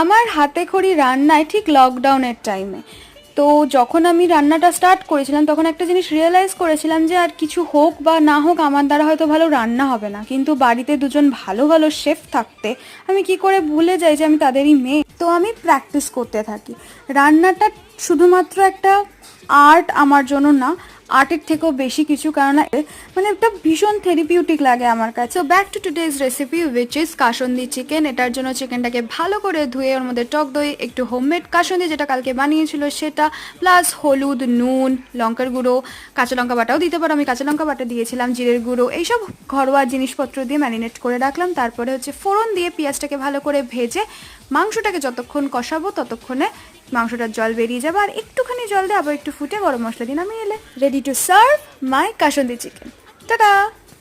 আমার হাতে খড়ি রান্নায় ঠিক লকডাউনের টাইমে, তো যখন আমি রান্নাটা স্টার্ট করেছিলাম তখন একটা জিনিস রিয়েলাইজ করেছিলাম যে আর কিছু হোক বা না হোক আমার দ্বারা হয়তো ভালো রান্না হবে না, কিন্তু বাড়িতে দুজন ভালো ভালো শেফ থাকতে আমি কি করে ভুলে যাই যে আমি তাদেরই মেয়ে। তো আমি প্র্যাকটিস করতে থাকি। রান্নাটা শুধুমাত্র একটা আর্ট আমার জন্য না, আর্টের থেকেও বেশি কিছু, কারণ মানে একটা ভীষণ থেরাপিউটিক লাগে আমার কাছে। So back to today's recipe which is kasundi chicken. এটার জন্য চিকেনটাকে ভালো করে ধুয়ে ওর মধ্যে টক দই, একটু হোমমেড কাসন্দি যেটা কালকে বানিয়েছিল সেটা, প্লাস হলুদ, নুন, লঙ্কার গুঁড়ো, কাঁচা লঙ্কা বাটাও দিতে পারো, আমি কাঁচা লঙ্কা বাটা দিয়েছিলাম, জিরের গুঁড়ো, এইসব ঘরোয়া জিনিসপত্র দিয়ে ম্যারিনেট করে রাখলাম। তারপরে হচ্ছে ফোড়ন দিয়ে পেঁয়াজটাকে ভালো করে ভেজে মাংসটাকে যতক্ষণ কষাবো ততক্ষণে মাংসটার জল বেরিয়ে যাবে, আর একটুখানি জল দিয়ে আবার একটু ফুটে গরম মশলা দিন আমি এলে ready to serve my kasundi chicken. Tata.